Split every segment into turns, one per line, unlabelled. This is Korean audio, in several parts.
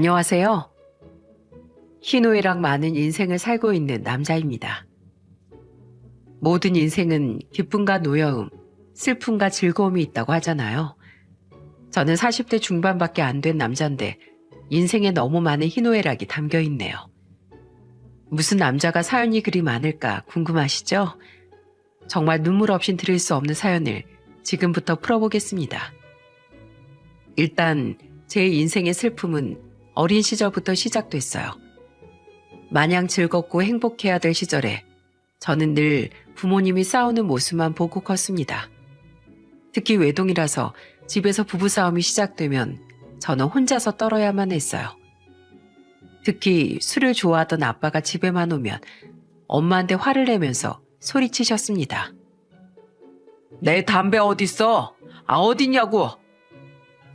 안녕하세요. 희노애락 많은 인생을 살고 있는 남자입니다. 모든 인생은 기쁨과 노여움, 슬픔과 즐거움이 있다고 하잖아요. 저는 40대 중반밖에 안 된 남잔데 인생에 너무 많은 희노애락이 담겨 있네요. 무슨 남자가 사연이 그리 많을까 궁금하시죠? 정말 눈물 없이 들을 수 없는 사연을 지금부터 풀어보겠습니다. 일단 제 인생의 슬픔은 어린 시절부터 시작됐어요. 마냥 즐겁고 행복해야 될 시절에 저는 늘 부모님이 싸우는 모습만 보고 컸습니다. 특히 외동이라서 집에서 부부싸움이 시작되면 저는 혼자서 떨어야만 했어요. 특히 술을 좋아하던 아빠가 집에만 오면 엄마한테 화를 내면서 소리치셨습니다. 내 담배 어딨어? 어딨냐고?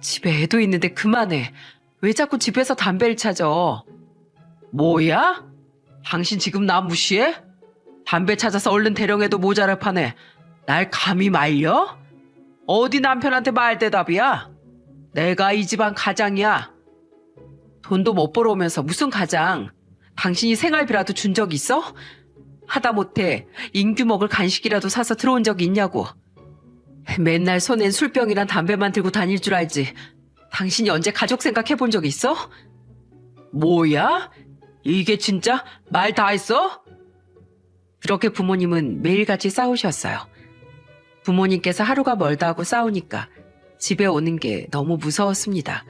집에 애도 있는데 그만해. 왜 자꾸 집에서 담배를 찾아? 뭐야? 당신 지금 나 무시해? 담배 찾아서 얼른 대령해도 모자랄 판에 날 감히 말려? 어디 남편한테 말대답이야? 내가 이 집안 가장이야. 돈도 못 벌어오면서 무슨 가장? 당신이 생활비라도 준 적 있어? 하다못해 인규 먹을 간식이라도 사서 들어온 적이 있냐고. 맨날 손엔 술병이랑 담배만 들고 다닐 줄 알지. 당신이 언제 가족 생각해 본 적 있어? 뭐야? 이게 진짜 말 다 했어? 그렇게 부모님은 매일같이 싸우셨어요. 부모님께서 하루가 멀다 하고 싸우니까 집에 오는 게 너무 무서웠습니다.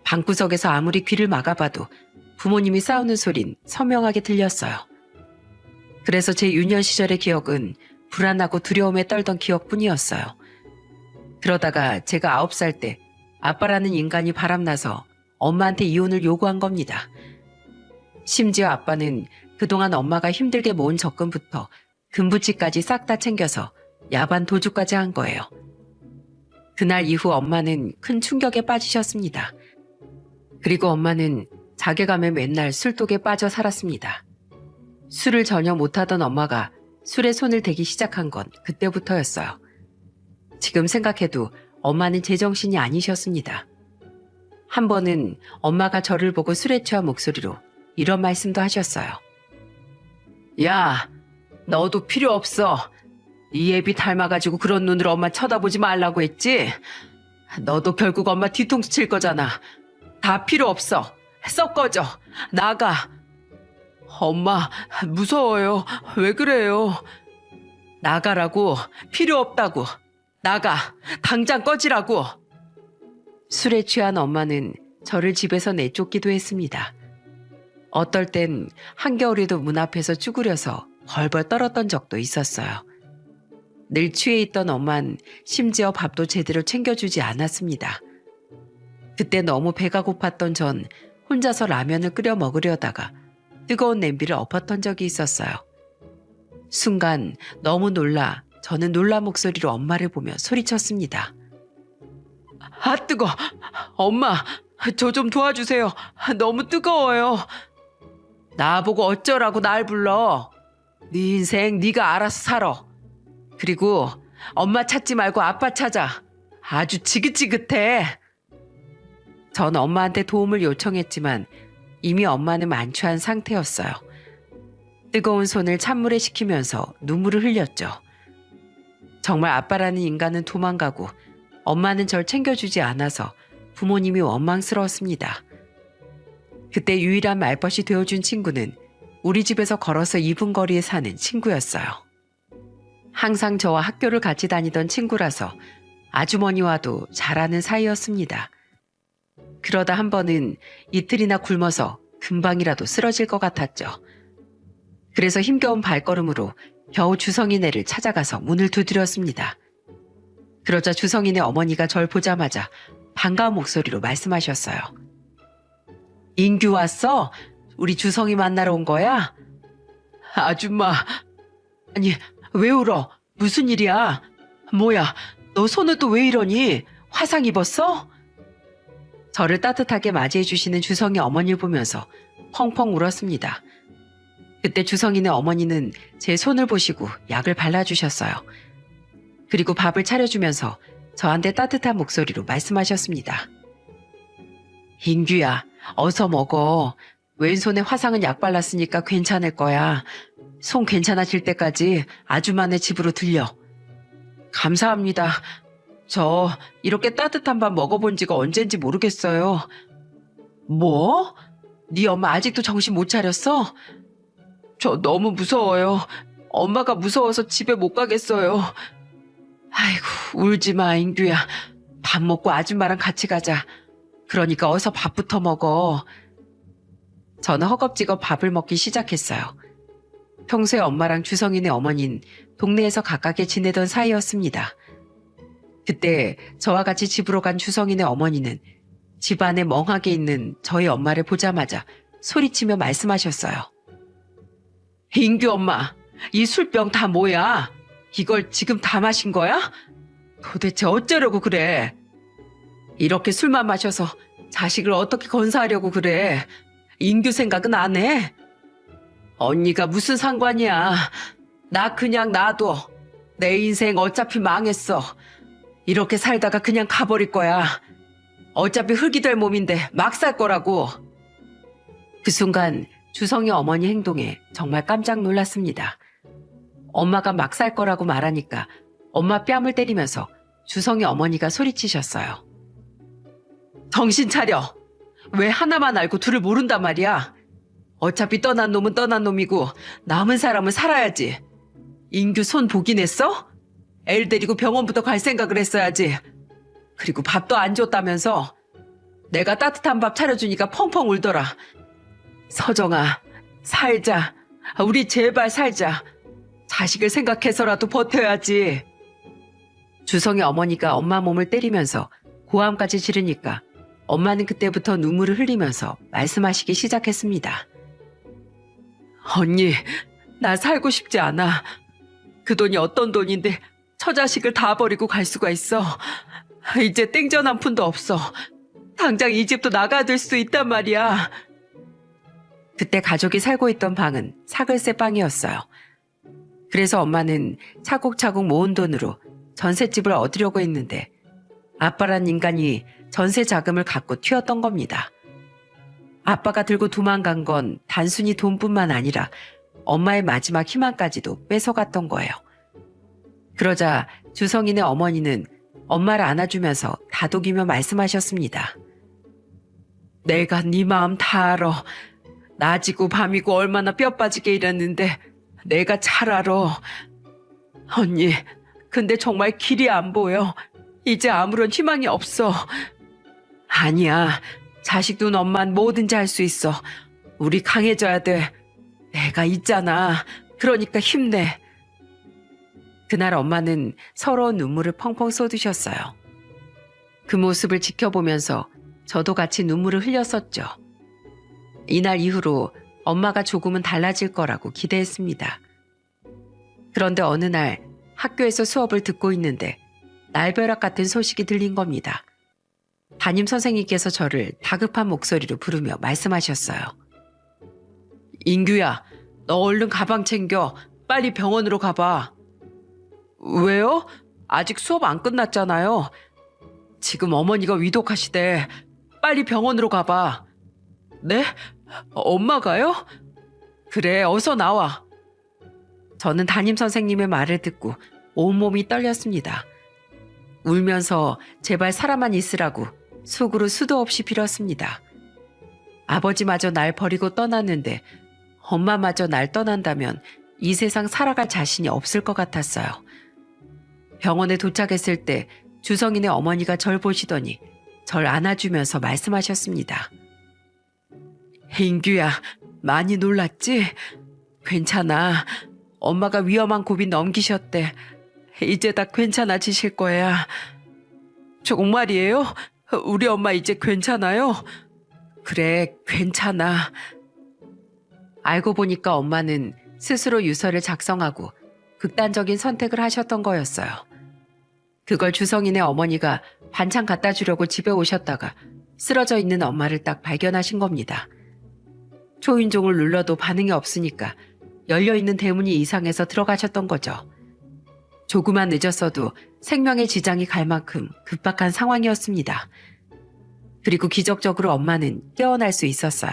방구석에서 아무리 귀를 막아봐도 부모님이 싸우는 소린 선명하게 들렸어요. 그래서 제 유년 시절의 기억은 불안하고 두려움에 떨던 기억뿐이었어요. 그러다가 제가 9살 때 아빠라는 인간이 바람나서 엄마한테 이혼을 요구한 겁니다. 심지어 아빠는 그동안 엄마가 힘들게 모은 적금부터 금부치까지 싹 다 챙겨서 야반 도주까지 한 거예요. 그날 이후 엄마는 큰 충격에 빠지셨습니다. 그리고 엄마는 자괴감에 맨날 술독에 빠져 살았습니다. 술을 전혀 못하던 엄마가 술에 손을 대기 시작한 건 그때부터였어요. 지금 생각해도 엄마는 제정신이 아니셨습니다. 한 번은 엄마가 저를 보고 술에 취한 목소리로 이런 말씀도 하셨어요. 야, 너도 필요 없어. 이 애비 닮아가지고 그런 눈으로 엄마 쳐다보지 말라고 했지? 너도 결국 엄마 뒤통수 칠 거잖아. 다 필요 없어. 썩 꺼져. 나가. 엄마, 무서워요. 왜 그래요? 나가라고. 필요 없다고. 나가. 당장 꺼지라고. 술에 취한 엄마는 저를 집에서 내쫓기도 했습니다. 어떨 땐 한겨울에도 문 앞에서 쭈그려서 벌벌 떨었던 적도 있었어요. 늘 취해 있던 엄만 심지어 밥도 제대로 챙겨주지 않았습니다. 그때 너무 배가 고팠던 전 혼자서 라면을 끓여 먹으려다가 뜨거운 냄비를 엎었던 적이 있었어요. 순간 너무 놀라 저는 놀란 목소리로 엄마를 보며 소리쳤습니다. 아, 뜨거! 엄마, 저 좀 도와주세요. 너무 뜨거워요. 나보고 어쩌라고 날 불러. 네 인생 네가 알아서 살아. 그리고 엄마 찾지 말고 아빠 찾아. 아주 지긋지긋해. 전 엄마한테 도움을 요청했지만 이미 엄마는 만취한 상태였어요. 뜨거운 손을 찬물에 식히면서 눈물을 흘렸죠. 정말 아빠라는 인간은 도망가고 엄마는 절 챙겨주지 않아서 부모님이 원망스러웠습니다. 그때 유일한 말벗이 되어준 친구는 우리 집에서 걸어서 2분 거리에 사는 친구였어요. 항상 저와 학교를 같이 다니던 친구라서 아주머니와도 잘 아는 사이였습니다. 그러다 한 번은 이틀이나 굶어서 금방이라도 쓰러질 것 같았죠. 그래서 힘겨운 발걸음으로 겨우 주성이네를 찾아가서 문을 두드렸습니다. 그러자 주성이네 어머니가 절 보자마자 반가운 목소리로 말씀하셨어요. 인규 왔어? 우리 주성이 만나러 온 거야? 아줌마, 아니 왜 울어? 무슨 일이야? 뭐야, 너 손은 또 왜 이러니? 화상 입었어? 저를 따뜻하게 맞이해 주시는 주성이 어머니를 보면서 펑펑 울었습니다. 그때 주성이네 어머니는 제 손을 보시고 약을 발라주셨어요. 그리고 밥을 차려주면서 저한테 따뜻한 목소리로 말씀하셨습니다. 인규야, 어서 먹어. 왼손에 화상은 약 발랐으니까 괜찮을 거야. 손 괜찮아질 때까지 아주만의 집으로 들려. 감사합니다. 저 이렇게 따뜻한 밥 먹어본 지가 언젠지 모르겠어요. 뭐? 네 엄마 아직도 정신 못 차렸어? 저 너무 무서워요. 엄마가 무서워서 집에 못 가겠어요. 아이고, 울지 마, 인규야. 밥 먹고 아줌마랑 같이 가자. 그러니까 어서 밥부터 먹어. 저는 허겁지겁 밥을 먹기 시작했어요. 평소에 엄마랑 주성이네 어머니는 동네에서 가깝게 지내던 사이였습니다. 그때 저와 같이 집으로 간 주성이네 어머니는 집 안에 멍하게 있는 저희 엄마를 보자마자 소리치며 말씀하셨어요. 인규 엄마, 이 술병 다 뭐야? 이걸 지금 다 마신 거야? 도대체 어쩌려고 그래? 이렇게 술만 마셔서 자식을 어떻게 건사하려고 그래? 인규 생각은 안 해? 언니가 무슨 상관이야. 나 그냥 놔둬. 내 인생 어차피 망했어. 이렇게 살다가 그냥 가버릴 거야. 어차피 흙이 될 몸인데 막 살 거라고. 그 순간 주성이 어머니 행동에 정말 깜짝 놀랐습니다. 엄마가 막 살 거라고 말하니까 엄마 뺨을 때리면서 주성이 어머니가 소리치셨어요. 정신 차려. 왜 하나만 알고 둘을 모른단 말이야. 어차피 떠난 놈은 떠난 놈이고 남은 사람은 살아야지. 인규 손 보긴 했어? 애를 데리고 병원부터 갈 생각을 했어야지. 그리고 밥도 안 줬다면서. 내가 따뜻한 밥 차려주니까 펑펑 울더라. 서정아, 살자. 우리 제발 살자. 자식을 생각해서라도 버텨야지. 주성의 어머니가 엄마 몸을 때리면서 고함까지 지르니까 엄마는 그때부터 눈물을 흘리면서 말씀하시기 시작했습니다. 언니, 나 살고 싶지 않아. 그 돈이 어떤 돈인데 처자식을 다 버리고 갈 수가 있어. 이제 땡전 한 푼도 없어. 당장 이 집도 나가야 될 수도 있단 말이야. 그때 가족이 살고 있던 방은 사글세 방이었어요. 그래서 엄마는 차곡차곡 모은 돈으로 전셋집을 얻으려고 했는데 아빠란 인간이 전세 자금을 갖고 튀었던 겁니다. 아빠가 들고 도망간 건 단순히 돈뿐만 아니라 엄마의 마지막 희망까지도 뺏어갔던 거예요. 그러자 주성이네 어머니는 엄마를 안아주면서 다독이며 말씀하셨습니다. 내가 네 마음 다 알아. 낮이고 밤이고 얼마나 뼈 빠지게 일했는데 내가 잘 알아. 언니, 근데 정말 길이 안 보여. 이제 아무런 희망이 없어. 아니야. 자식 둔 엄만 뭐든지 할 수 있어. 우리 강해져야 돼. 내가 있잖아. 그러니까 힘내. 그날 엄마는 서러운 눈물을 펑펑 쏟으셨어요. 그 모습을 지켜보면서 저도 같이 눈물을 흘렸었죠. 이날 이후로 엄마가 조금은 달라질 거라고 기대했습니다. 그런데 어느 날 학교에서 수업을 듣고 있는데 날벼락 같은 소식이 들린 겁니다. 담임 선생님께서 저를 다급한 목소리로 부르며 말씀하셨어요. 인규야, 너 얼른 가방 챙겨. 빨리 병원으로 가봐. 왜요? 아직 수업 안 끝났잖아요. 지금 어머니가 위독하시대. 빨리 병원으로 가봐. 네? 엄마가요? 그래, 어서 나와. 저는 담임 선생님의 말을 듣고 온몸이 떨렸습니다. 울면서 제발 살아만 있으라고 속으로 수도 없이 빌었습니다. 아버지마저 날 버리고 떠났는데 엄마마저 날 떠난다면 이 세상 살아갈 자신이 없을 것 같았어요. 병원에 도착했을 때 주성이네 어머니가 절 보시더니 절 안아주면서 말씀하셨습니다. 인규야, 많이 놀랐지? 괜찮아. 엄마가 위험한 고비 넘기셨대. 이제 다 괜찮아지실 거야. 정말이에요? 우리 엄마 이제 괜찮아요? 그래, 괜찮아. 알고 보니까 엄마는 스스로 유서를 작성하고 극단적인 선택을 하셨던 거였어요. 그걸 주성이네 어머니가 반찬 갖다 주려고 집에 오셨다가 쓰러져 있는 엄마를 딱 발견하신 겁니다. 초인종을 눌러도 반응이 없으니까 열려있는 대문이 이상해서 들어가셨던 거죠. 조금만 늦었어도 생명의 지장이 갈 만큼 급박한 상황이었습니다. 그리고 기적적으로 엄마는 깨어날 수 있었어요.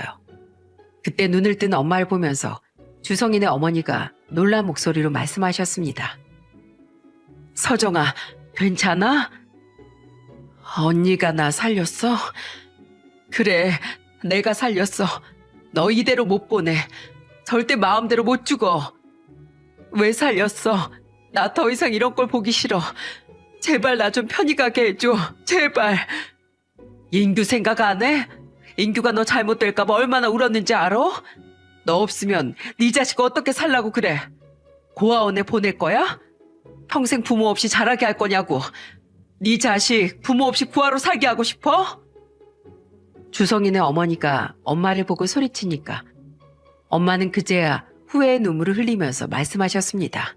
그때 눈을 뜬 엄마를 보면서 주성인의 어머니가 놀란 목소리로 말씀하셨습니다. 서정아, 괜찮아? 언니가 나 살렸어? 그래, 내가 살렸어. 너 이대로 못 보내. 절대 마음대로 못 죽어. 왜 살렸어? 나 더 이상 이런 걸 보기 싫어. 제발 나 좀 편히 가게 해줘. 제발. 인규 생각 안 해? 인규가 너 잘못될까 봐 얼마나 울었는지 알아? 너 없으면 네 자식 어떻게 살라고 그래? 고아원에 보낼 거야? 평생 부모 없이 자라게 할 거냐고. 네 자식 부모 없이 구하로 살게 하고 싶어? 주성인의 어머니가 엄마를 보고 소리치니까 엄마는 그제야 후회의 눈물을 흘리면서 말씀하셨습니다.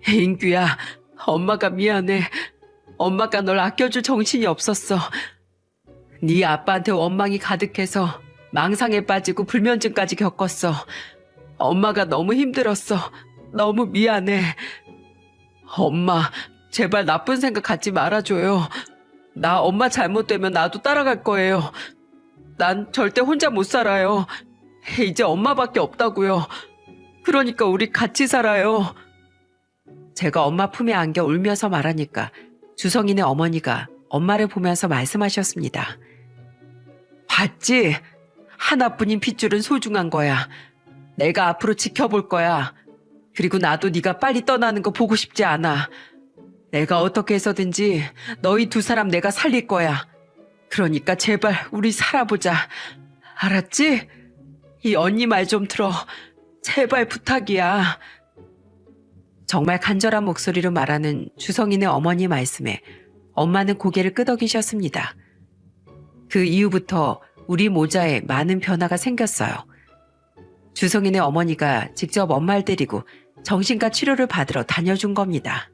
인규야, 엄마가 미안해. 엄마가 널 아껴줄 정신이 없었어. 네 아빠한테 원망이 가득해서 망상에 빠지고 불면증까지 겪었어. 엄마가 너무 힘들었어. 너무 미안해. 엄마, 제발 나쁜 생각 갖지 말아줘요. 나 엄마 잘못되면 나도 따라갈 거예요. 난 절대 혼자 못 살아요. 이제 엄마밖에 없다고요. 그러니까 우리 같이 살아요. 제가 엄마 품에 안겨 울면서 말하니까 주성인의 어머니가 엄마를 보면서 말씀하셨습니다. 봤지? 하나뿐인 핏줄은 소중한 거야. 내가 앞으로 지켜볼 거야. 그리고 나도 네가 빨리 떠나는 거 보고 싶지 않아. 내가 어떻게 해서든지 너희 두 사람 내가 살릴 거야. 그러니까 제발 우리 살아보자. 알았지? 이 언니 말 좀 들어. 제발 부탁이야. 정말 간절한 목소리로 말하는 주성인의 어머니 말씀에 엄마는 고개를 끄덕이셨습니다. 그 이후부터 우리 모자에 많은 변화가 생겼어요. 주성인의 어머니가 직접 엄마를 데리고 정신과 치료를 받으러 다녀준 겁니다.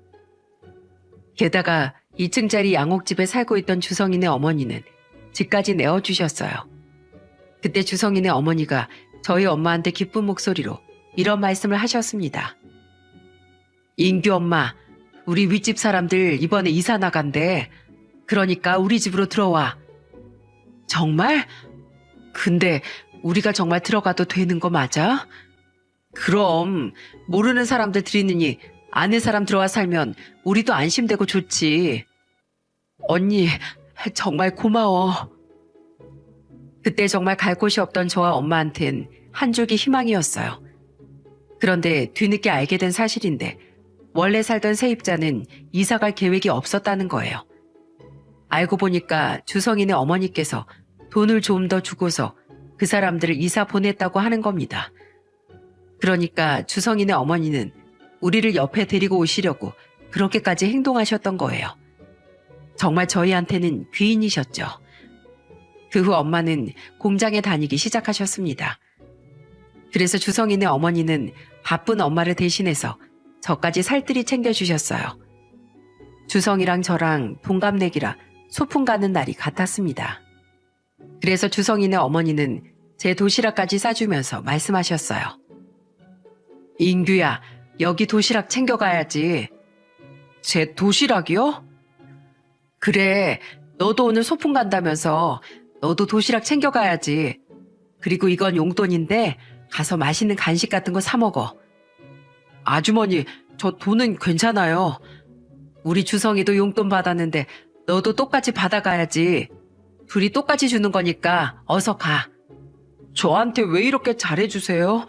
게다가 2층짜리 양옥집에 살고 있던 주성인의 어머니는 집까지 내어주셨어요. 그때 주성인의 어머니가 저희 엄마한테 기쁜 목소리로 이런 말씀을 하셨습니다. 인규 엄마, 우리 윗집 사람들 이번에 이사 나간대. 그러니까 우리 집으로 들어와. 정말? 근데 우리가 정말 들어가도 되는 거 맞아? 그럼 모르는 사람들 들이느니 아는 사람 들어와 살면 우리도 안심되고 좋지. 언니, 정말 고마워. 그때 정말 갈 곳이 없던 저와 엄마한텐 한 줄기 희망이었어요. 그런데 뒤늦게 알게 된 사실인데 원래 살던 세입자는 이사갈 계획이 없었다는 거예요. 알고 보니까 주성인의 어머니께서 돈을 좀 더 주고서 그 사람들을 이사 보냈다고 하는 겁니다. 그러니까 주성인의 어머니는 우리를 옆에 데리고 오시려고 그렇게까지 행동하셨던 거예요. 정말 저희한테는 귀인이셨죠. 그 후 엄마는 공장에 다니기 시작하셨습니다. 그래서 주성인의 어머니는 바쁜 엄마를 대신해서 저까지 살뜰히 챙겨주셨어요. 주성이랑 저랑 동갑내기라 소풍 가는 날이 같았습니다. 그래서 주성인의 어머니는 제 도시락까지 싸주면서 말씀하셨어요. 인규야, 여기 도시락 챙겨가야지. 제 도시락이요? 그래, 너도 오늘 소풍 간다면서 너도 도시락 챙겨가야지. 그리고 이건 용돈인데 가서 맛있는 간식 같은 거 사 먹어. 아주머니, 저 돈은 괜찮아요. 우리 주성이도 용돈 받았는데 너도 똑같이 받아가야지. 둘이 똑같이 주는 거니까 어서 가. 저한테 왜 이렇게 잘해주세요?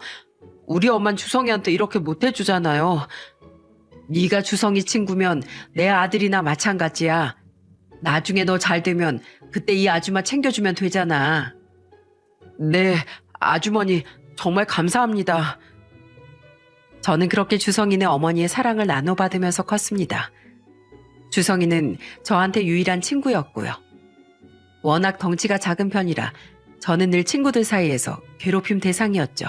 우리 엄만 주성이한테 이렇게 못해주잖아요. 네가 주성이 친구면 내 아들이나 마찬가지야. 나중에 너 잘 되면 그때 이 아줌마 챙겨주면 되잖아. 네, 아주머니 정말 감사합니다. 저는 그렇게 주성이네 어머니의 사랑을 나눠받으면서 컸습니다. 주성이는 저한테 유일한 친구였고요. 워낙 덩치가 작은 편이라 저는 늘 친구들 사이에서 괴롭힘 대상이었죠.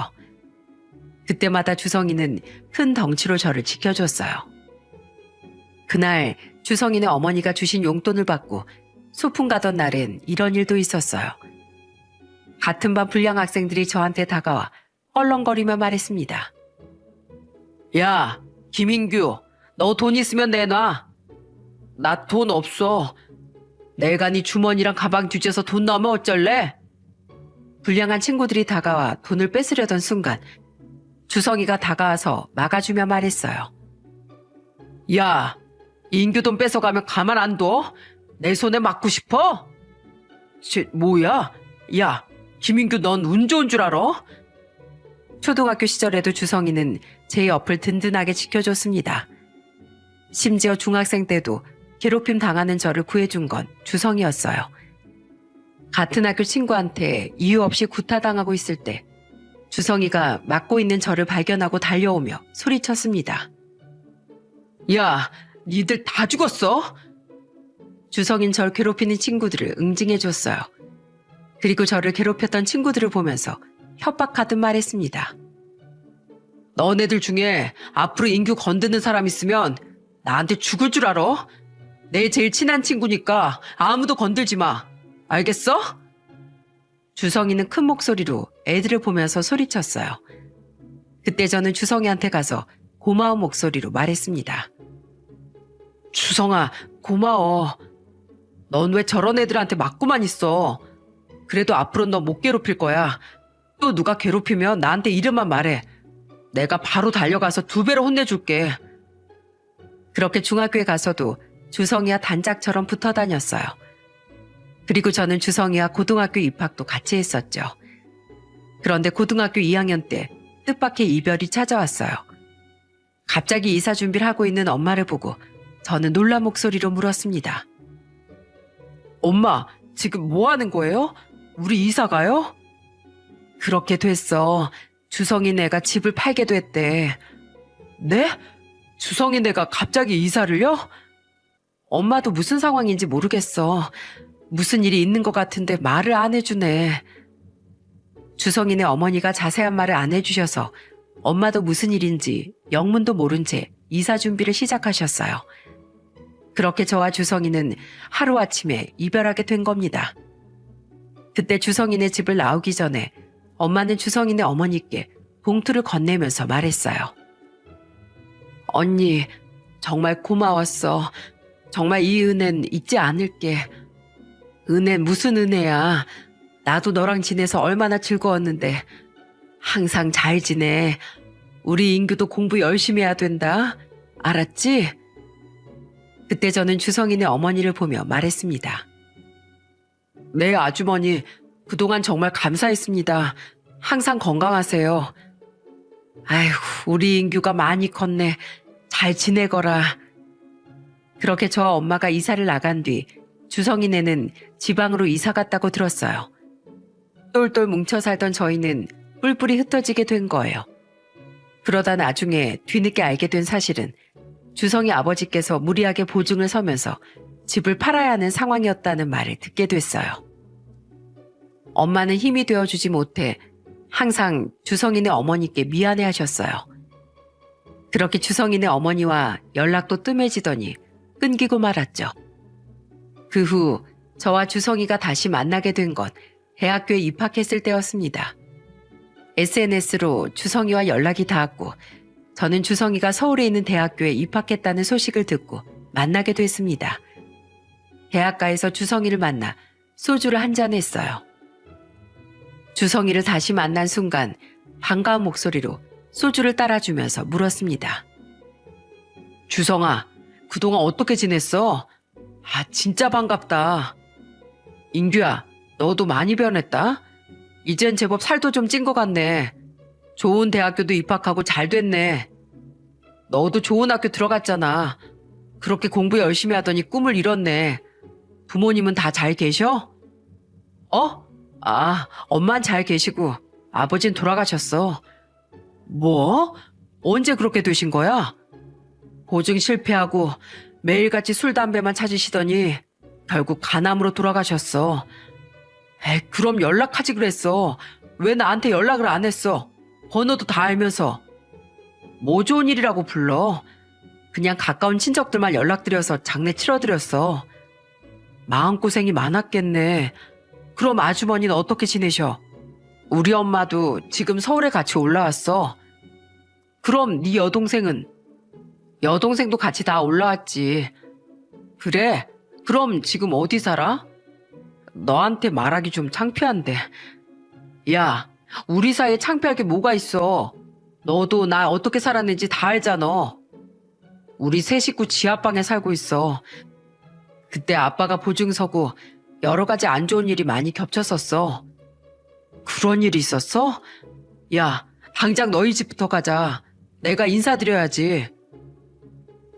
그때마다 주성이는 큰 덩치로 저를 지켜줬어요. 그날 주성이네 어머니가 주신 용돈을 받고 소풍 가던 날엔 이런 일도 있었어요. 같은 반 불량 학생들이 저한테 다가와 껄렁거리며 말했습니다. 야, 김인규, 너 돈 있으면 내놔. 나 돈 없어. 내가 네 주머니랑 가방 뒤져서 돈 넣으면 어쩔래? 불량한 친구들이 다가와 돈을 뺏으려던 순간 주성이가 다가와서 막아주며 말했어요. 야, 인규 돈 뺏어가면 가만 안 둬? 내 손에 맞고 싶어? 뭐야? 야, 김인규 넌 운 좋은 줄 알아? 초등학교 시절에도 주성이는 제 옆을 든든하게 지켜줬습니다. 심지어 중학생 때도 괴롭힘 당하는 저를 구해준 건 주성이었어요. 같은 학교 친구한테 이유 없이 구타당하고 있을 때 주성이가 맞고 있는 저를 발견하고 달려오며 소리쳤습니다. 야, 니들 다 죽었어? 주성인 절 괴롭히는 친구들을 응징해줬어요. 그리고 저를 괴롭혔던 친구들을 보면서 협박하듯 말했습니다. 너네들 중에 앞으로 인규 건드는 사람 있으면 나한테 죽을 줄 알아? 내 제일 친한 친구니까 아무도 건들지 마. 알겠어? 주성이는 큰 목소리로 애들을 보면서 소리쳤어요. 그때 저는 주성이한테 가서 고마운 목소리로 말했습니다. 주성아, 고마워. 넌 왜 저런 애들한테 맞고만 있어? 그래도 앞으로는 너 못 괴롭힐 거야. 또 누가 괴롭히면 나한테 이름만 말해. 내가 바로 달려가서 2배로 혼내줄게. 그렇게 중학교에 가서도 주성이와 단짝처럼 붙어 다녔어요. 그리고 저는 주성이와 고등학교 입학도 같이 했었죠. 그런데 고등학교 2학년 때 뜻밖의 이별이 찾아왔어요. 갑자기 이사 준비를 하고 있는 엄마를 보고 저는 놀란 목소리로 물었습니다. 엄마, 지금 뭐 하는 거예요? 우리 이사 가요? 그렇게 됐어. 주성이네가 집을 팔게 됐대. 네? 주성이네가 갑자기 이사를요? 엄마도 무슨 상황인지 모르겠어. 무슨 일이 있는 것 같은데 말을 안 해주네. 주성이네 어머니가 자세한 말을 안 해주셔서 엄마도 무슨 일인지 영문도 모른 채 이사 준비를 시작하셨어요. 그렇게 저와 주성이는 하루아침에 이별하게 된 겁니다. 그때 주성이네 집을 나오기 전에 엄마는 주성이네 어머니께 봉투를 건네면서 말했어요. 언니, 정말 고마웠어. 정말 이 은혜는 잊지 않을게. 은혜 무슨 은혜야. 나도 너랑 지내서 얼마나 즐거웠는데. 항상 잘 지내. 우리 인규도 공부 열심히 해야 된다. 알았지? 그때 저는 주성이네 어머니를 보며 말했습니다. 네, 아주머니. 그동안 정말 감사했습니다. 항상 건강하세요. 아이고, 우리 인규가 많이 컸네. 잘 지내거라. 그렇게 저와 엄마가 이사를 나간 뒤 주성이네는 지방으로 이사 갔다고 들었어요. 똘똘 뭉쳐 살던 저희는 뿔뿔이 흩어지게 된 거예요. 그러다 나중에 뒤늦게 알게 된 사실은 주성이 아버지께서 무리하게 보증을 서면서 집을 팔아야 하는 상황이었다는 말을 듣게 됐어요. 엄마는 힘이 되어주지 못해 항상 주성이네 어머니께 미안해 하셨어요. 그렇게 주성이네 어머니와 연락도 뜸해지더니 끊기고 말았죠. 그 후 저와 주성이가 다시 만나게 된 건 대학교에 입학했을 때였습니다. SNS로 주성이와 연락이 닿았고 저는 주성이가 서울에 있는 대학교에 입학했다는 소식을 듣고 만나게 됐습니다. 대학가에서 주성이를 만나 소주를 한잔 했어요. 주성이를 다시 만난 순간 반가운 목소리로 소주를 따라주면서 물었습니다. 주성아, 그동안 어떻게 지냈어? 아, 진짜 반갑다. 인규야, 너도 많이 변했다. 이젠 제법 살도 좀 찐 것 같네. 좋은 대학교도 입학하고 잘 됐네. 너도 좋은 학교 들어갔잖아. 그렇게 공부 열심히 하더니 꿈을 이뤘네. 부모님은 다 잘 계셔? 엄만 잘 계시고 아버진 돌아가셨어. 뭐? 언제 그렇게 되신 거야? 보증 실패하고 매일같이 술 담배만 찾으시더니 결국 간암으로 돌아가셨어. 그럼 연락하지 그랬어. 왜 나한테 연락을 안 했어? 번호도 다 알면서. 뭐 좋은 일이라고 불러. 그냥 가까운 친척들만 연락드려서 장례 치러드렸어. 마음고생이 많았겠네. 그럼 아주머니는 어떻게 지내셔? 우리 엄마도 지금 서울에 같이 올라왔어. 그럼 네 여동생은? 여동생도 같이 다 올라왔지. 그래? 그럼 지금 어디 살아? 너한테 말하기 좀 창피한데. 야, 우리 사이에 창피할 게 뭐가 있어. 너도 나 어떻게 살았는지 다 알잖아. 우리 세 식구 지하방에 살고 있어. 그때 아빠가 보증서고 여러 가지 안 좋은 일이 많이 겹쳤었어. 그런 일이 있었어? 야, 당장 너희 집부터 가자. 내가 인사드려야지.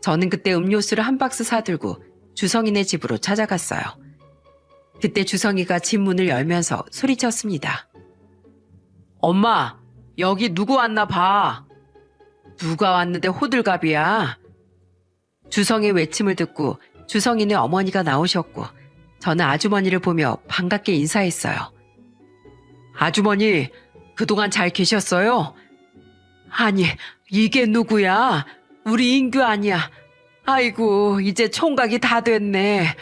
저는 그때 음료수를 한 박스 사들고 주성이네 집으로 찾아갔어요. 그때 주성이가 집 문을 열면서 소리쳤습니다. 엄마, 여기 누구 왔나 봐. 누가 왔는데 호들갑이야. 주성의 외침을 듣고 주성이네 어머니가 나오셨고 저는 아주머니를 보며 반갑게 인사했어요. 아주머니, 그동안 잘 계셨어요? 아니, 이게 누구야? 우리 인규 아니야. 아이고, 이제 총각이 다 됐네.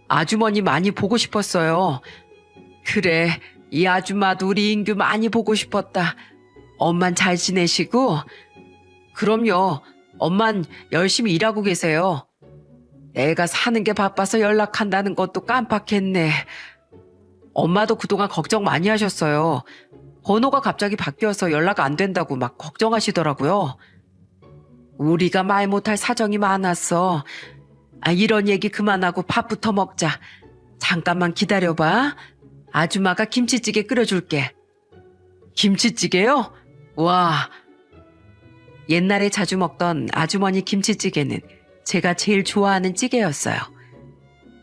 아주머니 많이 보고 싶었어요. 그래, 이 아줌마도 우리 인규 많이 보고 싶었다. 엄만 잘 지내시고? 그럼요. 엄만 열심히 일하고 계세요. 내가 사는 게 바빠서 연락한다는 것도 깜빡했네. 엄마도 그동안 걱정 많이 하셨어요. 번호가 갑자기 바뀌어서 연락 안 된다고 막 걱정하시더라고요. 우리가 말 못할 사정이 많았어. 이런 얘기 그만하고 밥부터 먹자. 잠깐만 기다려봐. 아줌마가 김치찌개 끓여줄게. 김치찌개요? 와. 옛날에 자주 먹던 아주머니 김치찌개는 제가 제일 좋아하는 찌개였어요.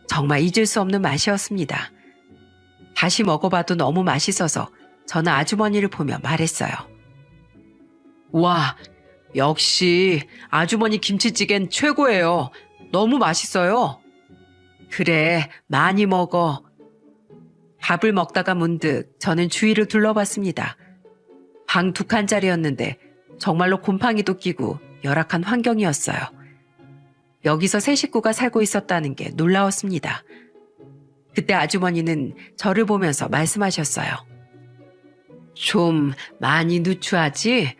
정말 잊을 수 없는 맛이었습니다. 다시 먹어봐도 너무 맛있어서 저는 아주머니를 보며 말했어요. 와, 역시 아주머니 김치찌개는 최고예요. 너무 맛있어요. 그래, 많이 먹어. 밥을 먹다가 문득 저는 주위를 둘러봤습니다. 방 2칸짜리였는데 정말로 곰팡이도 끼고 열악한 환경이었어요. 여기서 세 식구가 살고 있었다는 게 놀라웠습니다. 그때 아주머니는 저를 보면서 말씀하셨어요. 좀 많이 누추하지?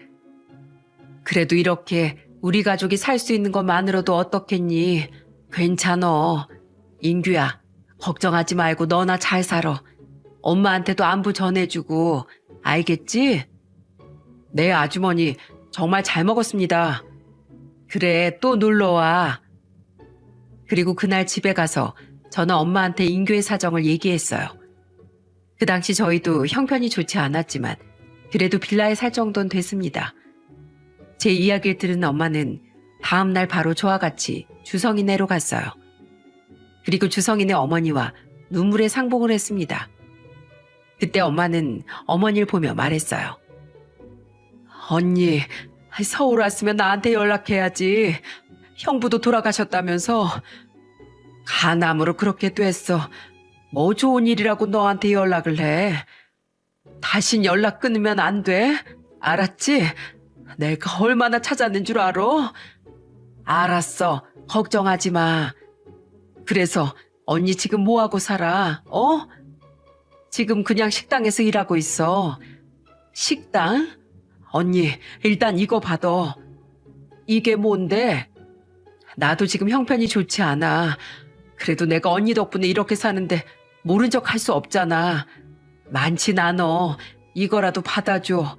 그래도 이렇게 우리 가족이 살 수 있는 것만으로도 어떻겠니? 괜찮어. 인규야, 걱정하지 말고 너나 잘 살아. 엄마한테도 안부 전해주고, 알겠지? 네, 아주머니, 정말 잘 먹었습니다. 그래, 또 놀러와. 그리고 그날 집에 가서 저는 엄마한테 인규의 사정을 얘기했어요. 그 당시 저희도 형편이 좋지 않았지만 그래도 빌라에 살 정도는 됐습니다. 제 이야기를 들은 엄마는 다음 날 바로 저와 같이 주성이네로 갔어요. 그리고 주성이네 어머니와 눈물의 상봉을 했습니다. 그때 엄마는 어머니를 보며 말했어요. 언니, 서울 왔으면 나한테 연락해야지. 형부도 돌아가셨다면서. 간암으로 그렇게 됐어. 뭐 좋은 일이라고 너한테 연락을 해. 다신 연락 끊으면 안 돼. 알았지? 내가 얼마나 찾았는 줄 알아? 알았어. 걱정하지 마. 그래서 언니 지금 뭐하고 살아? 어? 지금 그냥 식당에서 일하고 있어. 식당? 언니, 일단 이거 받아. 이게 뭔데? 나도 지금 형편이 좋지 않아. 그래도 내가 언니 덕분에 이렇게 사는데 모른 척 할 수 없잖아. 많진 않어. 이거라도 받아줘.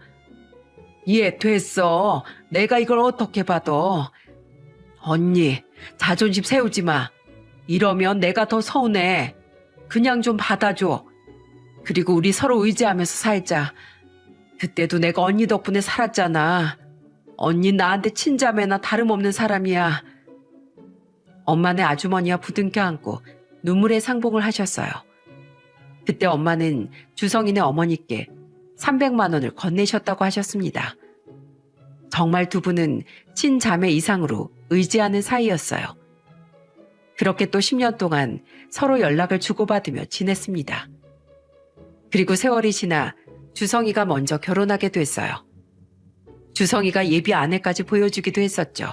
예, 됐어. 내가 이걸 어떻게 받아? 언니, 자존심 세우지 마. 이러면 내가 더 서운해. 그냥 좀 받아줘. 그리고 우리 서로 의지하면서 살자. 그때도 내가 언니 덕분에 살았잖아. 언니 나한테 친자매나 다름없는 사람이야. 엄마네 아주머니와 부둥켜 안고 눈물의 상봉을 하셨어요. 그때 엄마는 주성이네 어머니께 300만 원을 건네셨다고 하셨습니다. 정말 두 분은 친자매 이상으로 의지하는 사이였어요. 그렇게 또 10년 동안 서로 연락을 주고받으며 지냈습니다. 그리고 세월이 지나 주성이가 먼저 결혼하게 됐어요. 주성이가 예비 아내까지 보여주기도 했었죠.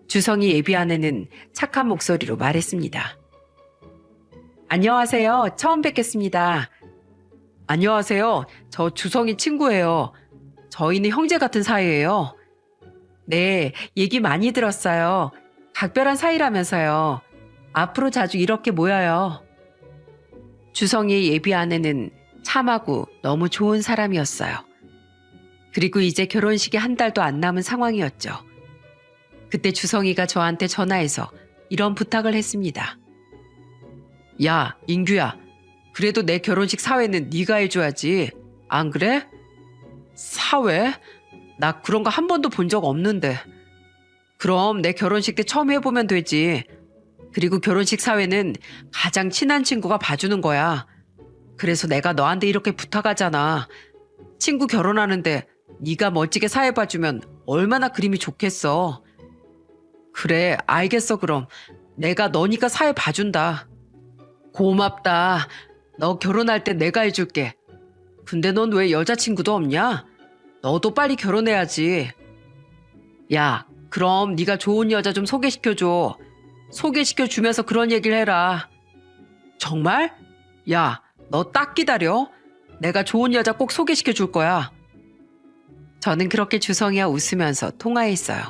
주성이 예비 아내는 착한 목소리로 말했습니다. 안녕하세요. 처음 뵙겠습니다. 안녕하세요. 저 주성이 친구예요. 저희는 형제 같은 사이예요. 네, 얘기 많이 들었어요. 각별한 사이라면서요. 앞으로 자주 이렇게 모여요. 주성이의 예비 아내는 참하고 너무 좋은 사람이었어요. 그리고 이제 결혼식이 한 달도 안 남은 상황이었죠. 그때 주성이가 저한테 전화해서 이런 부탁을 했습니다. 야, 인규야. 그래도 내 결혼식 사회는 네가 해줘야지. 안 그래? 사회? 나 그런 거 한 번도 본 적 없는데. 그럼 내 결혼식 때 처음 해보면 되지. 그리고 결혼식 사회는 가장 친한 친구가 봐주는 거야. 그래서 내가 너한테 이렇게 부탁하잖아. 친구 결혼하는데 네가 멋지게 사회 봐주면 얼마나 그림이 좋겠어. 그래, 알겠어. 그럼 내가 너니까 사회 봐준다. 고맙다. 너 결혼할 때 내가 해줄게. 근데 넌 왜 여자친구도 없냐? 너도 빨리 결혼해야지. 야, 그럼 네가 좋은 여자 좀 소개시켜줘. 소개시켜주면서 그런 얘기를 해라. 정말? 야, 너 딱 기다려. 내가 좋은 여자 꼭 소개시켜줄 거야. 저는 그렇게 주성이와 웃으면서 통화했어요.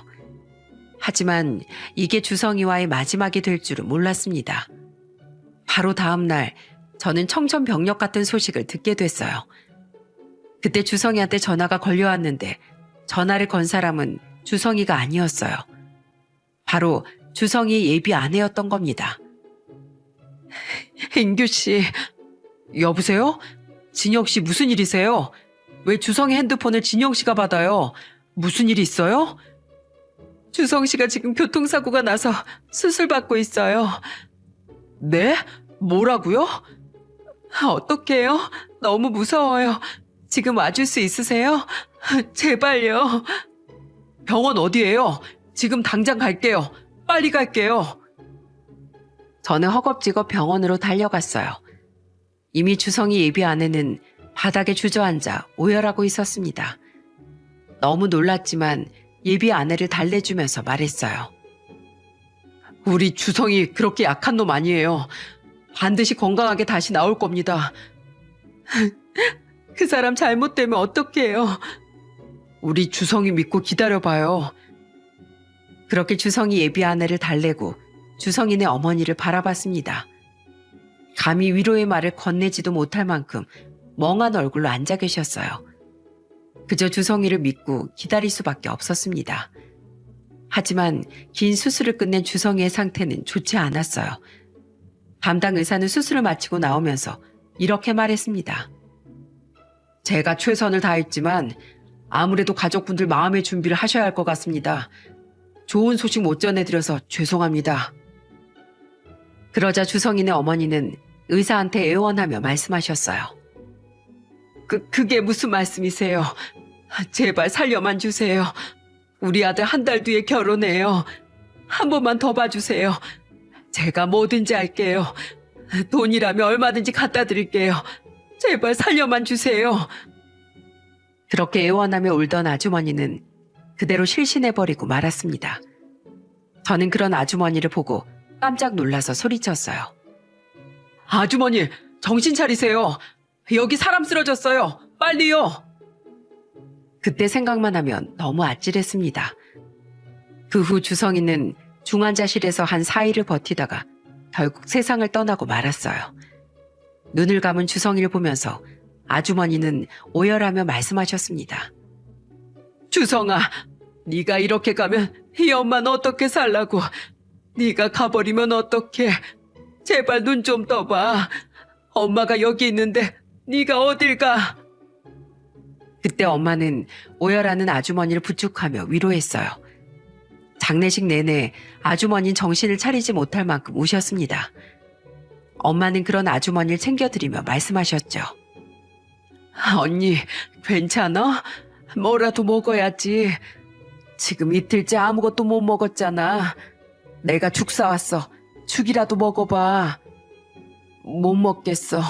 하지만 이게 주성이와의 마지막이 될 줄은 몰랐습니다. 바로 다음 날 저는 청천벽력 같은 소식을 듣게 됐어요. 그때 주성이한테 전화가 걸려왔는데 전화를 건 사람은 주성이가 아니었어요. 바로 주성이의 예비 아내였던 겁니다. 인규 씨, 여보세요? 진영 씨 무슨 일이세요? 왜 주성이 핸드폰을 진영 씨가 받아요? 무슨 일 있어요? 주성 씨가 지금 교통사고가 나서 수술받고 있어요. 네? 뭐라고요? 어떡해요? 너무 무서워요. 지금 와줄 수 있으세요? 제발요. 병원 어디예요? 지금 당장 갈게요. 빨리 갈게요. 저는 허겁지겁 병원으로 달려갔어요. 이미 주성이 예비 아내는 바닥에 주저앉아 오열하고 있었습니다. 너무 놀랐지만 예비 아내를 달래주면서 말했어요. 우리 주성이 그렇게 약한 놈 아니에요. 반드시 건강하게 다시 나올 겁니다. 그 사람 잘못되면 어떡해요. 우리 주성이 믿고 기다려봐요. 그렇게 주성이 예비 아내를 달래고 주성이네 어머니를 바라봤습니다. 감히 위로의 말을 건네지도 못할 만큼 멍한 얼굴로 앉아 계셨어요. 그저 주성이를 믿고 기다릴 수밖에 없었습니다. 하지만 긴 수술을 끝낸 주성이의 상태는 좋지 않았어요. 담당 의사는 수술을 마치고 나오면서 이렇게 말했습니다. 제가 최선을 다했지만 아무래도 가족분들 마음의 준비를 하셔야 할 것 같습니다. 좋은 소식 못 전해드려서 죄송합니다. 그러자 주성이네 어머니는 의사한테 애원하며 말씀하셨어요. 그게 무슨 말씀이세요? 제발 살려만 주세요. 우리 아들 한 달 뒤에 결혼해요. 한 번만 더 봐주세요. 제가 뭐든지 할게요. 돈이라면 얼마든지 갖다 드릴게요. 제발 살려만 주세요. 그렇게 애원하며 울던 아주머니는 그대로 실신해버리고 말았습니다. 저는 그런 아주머니를 보고 깜짝 놀라서 소리쳤어요. 아주머니, 정신 차리세요. 여기 사람 쓰러졌어요. 빨리요. 그때 생각만 하면 너무 아찔했습니다. 그 후 주성이는 중환자실에서 한 4일을 버티다가 결국 세상을 떠나고 말았어요. 눈을 감은 주성이를 보면서 아주머니는 오열하며 말씀하셨습니다. 주성아, 네가 이렇게 가면 이 엄마는 어떻게 살라고. 네가 가버리면 어떡해. 제발 눈 좀 떠봐. 엄마가 여기 있는데 네가 어딜 가. 그때 엄마는 오열하는 아주머니를 부축하며 위로했어요. 장례식 내내 아주머니는 정신을 차리지 못할 만큼 우셨습니다. 엄마는 그런 아주머니를 챙겨드리며 말씀하셨죠. 언니, 괜찮아? 뭐라도 먹어야지. 지금 이틀째 아무것도 못 먹었잖아. 내가 죽 사왔어. 죽이라도 먹어봐. 못 먹겠어.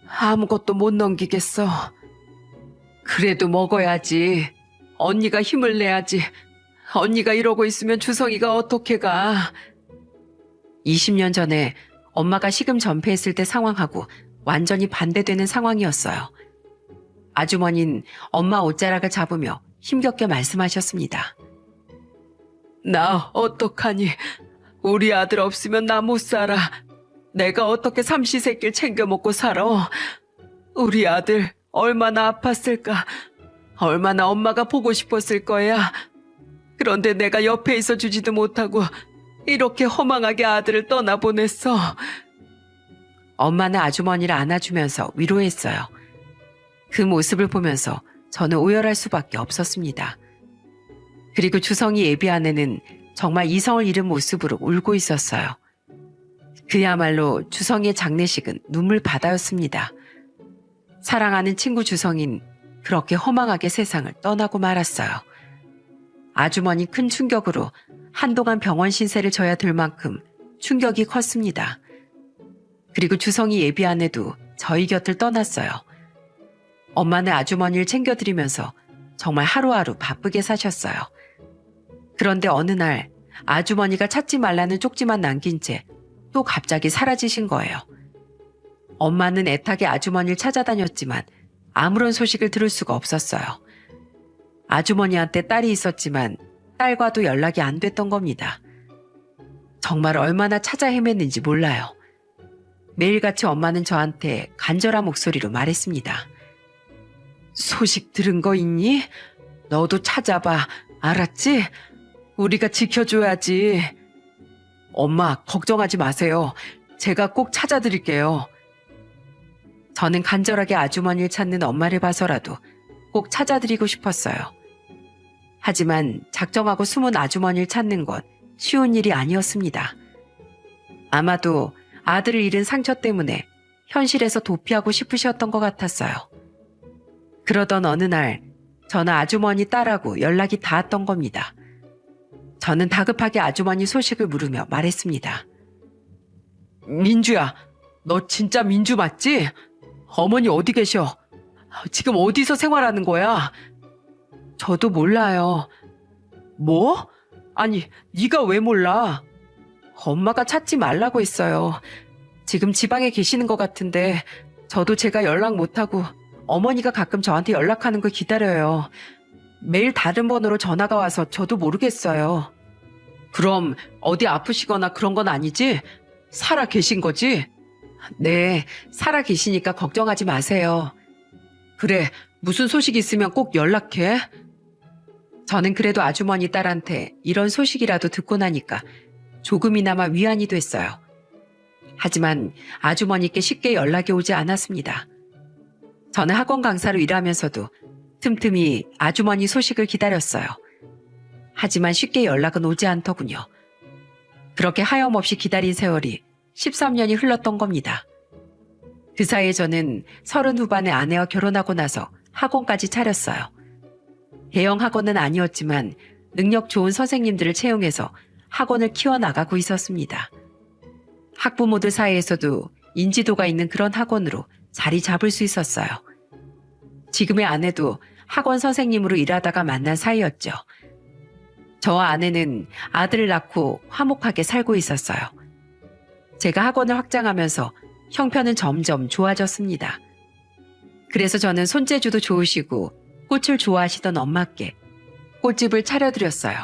아무것도 못 넘기겠어. 그래도 먹어야지. 언니가 힘을 내야지. 언니가 이러고 있으면 주성이가 어떻게 가. 20년 전에 엄마가 식음 전폐했을 때 상황하고 완전히 반대되는 상황이었어요. 아주머니는 엄마 옷자락을 잡으며 힘겹게 말씀하셨습니다. 나 어떡하니. 우리 아들 없으면 나 못 살아. 내가 어떻게 삼시세끼를 챙겨 먹고 살아? 우리 아들 얼마나 아팠을까? 얼마나 엄마가 보고 싶었을 거야. 그런데 내가 옆에 있어 주지도 못하고 이렇게 허망하게 아들을 떠나보냈어. 엄마는 아주머니를 안아주면서 위로했어요. 그 모습을 보면서 저는 오열할 수밖에 없었습니다. 그리고 주성이 예비 아내는 정말 이성을 잃은 모습으로 울고 있었어요. 그야말로 주성이의 장례식은 눈물 바다였습니다. 사랑하는 친구 주성인 그렇게 허망하게 세상을 떠나고 말았어요. 아주머니 큰 충격으로 한동안 병원 신세를 져야 될 만큼 충격이 컸습니다. 그리고 주성이 예비 아내도 저희 곁을 떠났어요. 엄마는 아주머니를 챙겨드리면서 정말 하루하루 바쁘게 사셨어요. 그런데 어느 날 아주머니가 찾지 말라는 쪽지만 남긴 채 또 갑자기 사라지신 거예요. 엄마는 애타게 아주머니를 찾아다녔지만 아무런 소식을 들을 수가 없었어요. 아주머니한테 딸이 있었지만 딸과도 연락이 안 됐던 겁니다. 정말 얼마나 찾아 헤맸는지 몰라요. 매일같이 엄마는 저한테 간절한 목소리로 말했습니다. 소식 들은 거 있니? 너도 찾아봐. 알았지? 우리가 지켜줘야지. 엄마, 걱정하지 마세요. 제가 꼭 찾아드릴게요. 저는 간절하게 아주머니를 찾는 엄마를 봐서라도 꼭 찾아드리고 싶었어요. 하지만 작정하고 숨은 아주머니를 찾는 건 쉬운 일이 아니었습니다. 아마도 아들을 잃은 상처 때문에 현실에서 도피하고 싶으셨던 것 같았어요. 그러던 어느 날 저는 아주머니 딸하고 연락이 닿았던 겁니다. 저는 다급하게 아주머니 소식을 물으며 말했습니다. 민주야, 너 진짜 민주 맞지? 어머니 어디 계셔? 지금 어디서 생활하는 거야? 저도 몰라요. 뭐? 아니, 네가 왜 몰라? 엄마가 찾지 말라고 했어요. 지금 지방에 계시는 것 같은데 저도 제가 연락 못하고 어머니가 가끔 저한테 연락하는 걸 기다려요. 매일 다른 번호로 전화가 와서 저도 모르겠어요. 그럼 어디 아프시거나 그런 건 아니지? 살아 계신 거지? 네, 살아 계시니까 걱정하지 마세요. 그래, 무슨 소식 있으면 꼭 연락해. 저는 그래도 아주머니 딸한테 이런 소식이라도 듣고 나니까 조금이나마 위안이 됐어요. 하지만 아주머니께 쉽게 연락이 오지 않았습니다. 저는 학원 강사로 일하면서도 틈틈이 아주머니 소식을 기다렸어요. 하지만 쉽게 연락은 오지 않더군요. 그렇게 하염없이 기다린 세월이 13년이 흘렀던 겁니다. 그 사이에 저는 30 후반에 아내와 결혼하고 나서 학원까지 차렸어요. 대형 학원은 아니었지만 능력 좋은 선생님들을 채용해서 학원을 키워나가고 있었습니다. 학부모들 사이에서도 인지도가 있는 그런 학원으로 자리 잡을 수 있었어요. 지금의 아내도 학원 선생님으로 일하다가 만난 사이였죠. 저와 아내는 아들을 낳고 화목하게 살고 있었어요. 제가 학원을 확장하면서 형편은 점점 좋아졌습니다. 그래서 저는 손재주도 좋으시고 꽃을 좋아하시던 엄마께 꽃집을 차려드렸어요.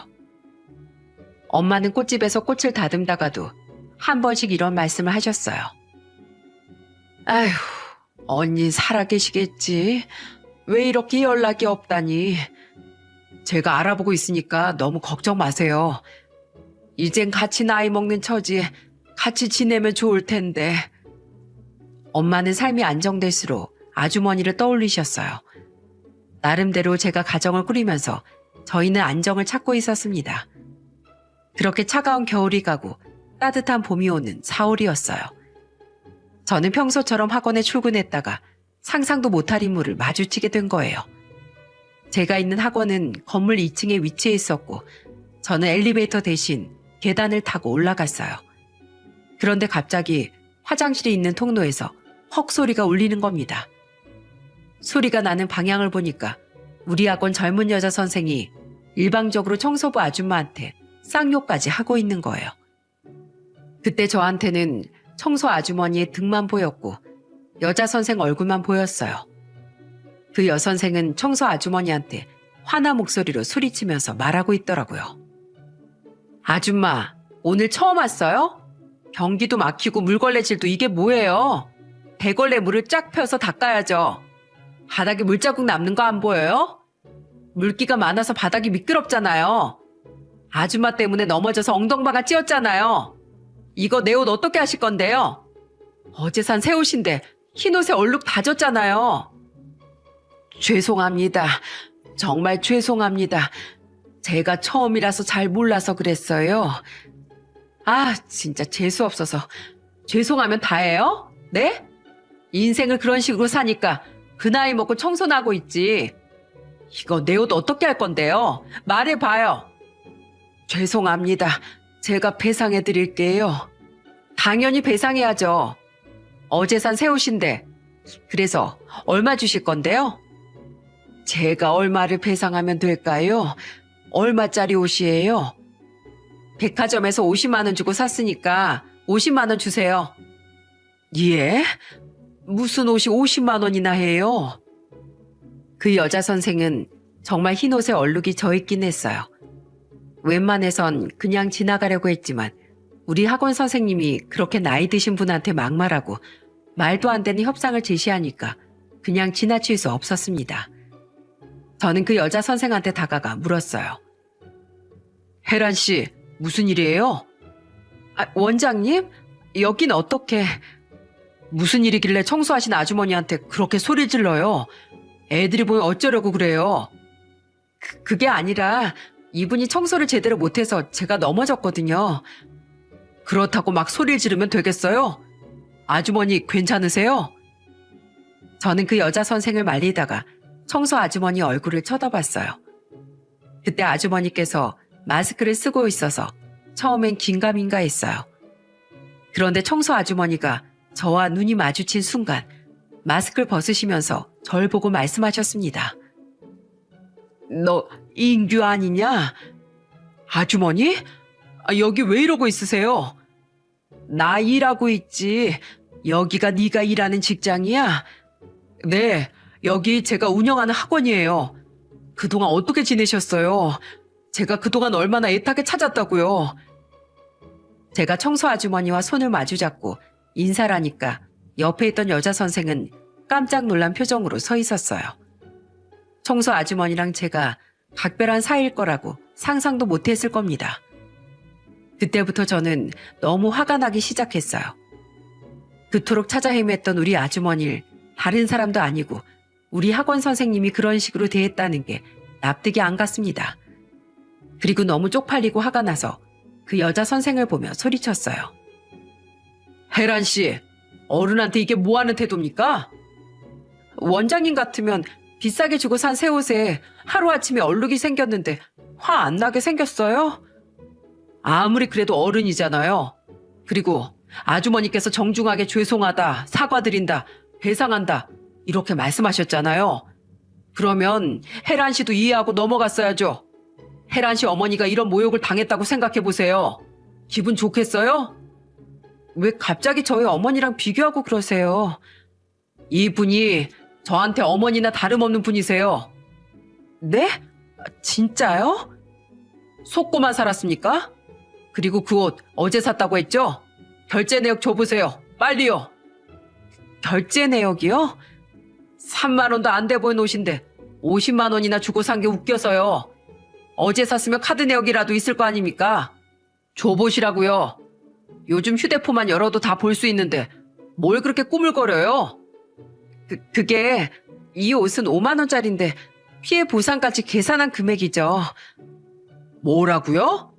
엄마는 꽃집에서 꽃을 다듬다가도 한 번씩 이런 말씀을 하셨어요. 아휴, 언니 살아계시겠지. 왜 이렇게 연락이 없다니. 제가 알아보고 있으니까 너무 걱정 마세요. 이젠 같이 나이 먹는 처지에 같이 지내면 좋을 텐데. 엄마는 삶이 안정될수록 아주머니를 떠올리셨어요. 나름대로 제가 가정을 꾸리면서 저희는 안정을 찾고 있었습니다. 그렇게 차가운 겨울이 가고 따뜻한 봄이 오는 4월이었어요. 저는 평소처럼 학원에 출근했다가 상상도 못할 인물을 마주치게 된 거예요. 제가 있는 학원은 건물 2층에 위치해 있었고 저는 엘리베이터 대신 계단을 타고 올라갔어요. 그런데 갑자기 화장실이 있는 통로에서 헉 소리가 울리는 겁니다. 소리가 나는 방향을 보니까 우리 학원 젊은 여자 선생이 일방적으로 청소부 아줌마한테 쌍욕까지 하고 있는 거예요. 그때 저한테는 청소 아주머니의 등만 보였고 여자 선생 얼굴만 보였어요. 그 여선생은 청소 아주머니한테 화난 목소리로 소리치면서 말하고 있더라고요. 아줌마, 오늘 처음 왔어요? 경기도 막히고 물걸레질도 이게 뭐예요? 대걸레 물을 쫙 펴서 닦아야죠. 바닥에 물자국 남는 거 안 보여요? 물기가 많아서 바닥이 미끄럽잖아요. 아줌마 때문에 넘어져서 엉덩방아 찧었잖아요. 이거 내 옷 어떻게 하실 건데요? 어제 산 새 옷인데 흰 옷에 얼룩 다 졌잖아요. 죄송합니다. 정말 죄송합니다. 제가 처음이라서 잘 몰라서 그랬어요. 아, 진짜 재수 없어서. 죄송하면 다예요? 네? 인생을 그런 식으로 사니까 그 나이 먹고 청소나 하고 있지. 이거 내 옷 어떻게 할 건데요? 말해봐요. 죄송합니다. 제가 배상해 드릴게요. 당연히 배상해야죠. 어제 산 새 옷인데. 그래서 얼마 주실 건데요? 제가 얼마를 배상하면 될까요? 얼마짜리 옷이에요? 백화점에서 50만 원 주고 샀으니까 50만 원 주세요. 예? 무슨 옷이 50만 원이나 해요? 그 여자 선생은 정말 흰 옷에 얼룩이 져있긴 했어요. 웬만해선 그냥 지나가려고 했지만 우리 학원 선생님이 그렇게 나이 드신 분한테 막말하고 말도 안 되는 협상을 제시하니까 그냥 지나칠 수 없었습니다. 저는 그 여자 선생한테 다가가 물었어요. 혜란 씨, 무슨 일이에요? 아, 원장님? 여긴 어떻게... 무슨 일이길래 청소하신 아주머니한테 그렇게 소리 질러요? 애들이 보면 어쩌려고 그래요? 그게 아니라 이분이 청소를 제대로 못해서 제가 넘어졌거든요. 그렇다고 막 소리를 지르면 되겠어요? 아주머니 괜찮으세요? 저는 그 여자 선생을 말리다가 청소 아주머니 얼굴을 쳐다봤어요. 그때 아주머니께서 마스크를 쓰고 있어서 처음엔 긴가민가 했어요. 그런데 청소 아주머니가 저와 눈이 마주친 순간 마스크를 벗으시면서 절 보고 말씀하셨습니다. 너 인규 아니냐? 아주머니? 여기 왜 이러고 있으세요? 나 일하고 있지. 여기가 네가 일하는 직장이야? 네, 여기 제가 운영하는 학원이에요. 그동안 어떻게 지내셨어요? 제가 그동안 얼마나 애타게 찾았다고요. 제가 청소 아주머니와 손을 마주잡고 인사를 하니까 옆에 있던 여자 선생은 깜짝 놀란 표정으로 서 있었어요. 청소 아주머니랑 제가 각별한 사이일 거라고 상상도 못했을 겁니다. 그때부터 저는 너무 화가 나기 시작했어요. 그토록 찾아 헤맸던 우리 아주머니를 다른 사람도 아니고 우리 학원 선생님이 그런 식으로 대했다는 게 납득이 안 갔습니다. 그리고 너무 쪽팔리고 화가 나서 그 여자 선생을 보며 소리쳤어요. 혜란 씨, 어른한테 이게 뭐 하는 태도입니까? 원장님 같으면 비싸게 주고 산 새 옷에 하루아침에 얼룩이 생겼는데 화 안 나게 생겼어요? 아무리 그래도 어른이잖아요. 그리고 아주머니께서 정중하게 죄송하다, 사과드린다, 배상한다 이렇게 말씀하셨잖아요. 그러면 혜란 씨도 이해하고 넘어갔어야죠. 혜란 씨 어머니가 이런 모욕을 당했다고 생각해 보세요. 기분 좋겠어요? 왜 갑자기 저희 어머니랑 비교하고 그러세요? 이분이 저한테 어머니나 다름없는 분이세요. 네? 진짜요? 속고만 살았습니까? 그리고 그 옷 어제 샀다고 했죠? 결제 내역 줘보세요. 빨리요. 결제 내역이요? 3만 원도 안 돼 보이는 옷인데 50만 원이나 주고 산 게 웃겨서요. 어제 샀으면 카드 내역이라도 있을 거 아닙니까? 줘보시라고요. 요즘 휴대폰만 열어도 다 볼 수 있는데 뭘 그렇게 꾸물거려요? 그게 이 옷은 5만 원짜리인데 피해 보상까지 계산한 금액이죠. 뭐라고요?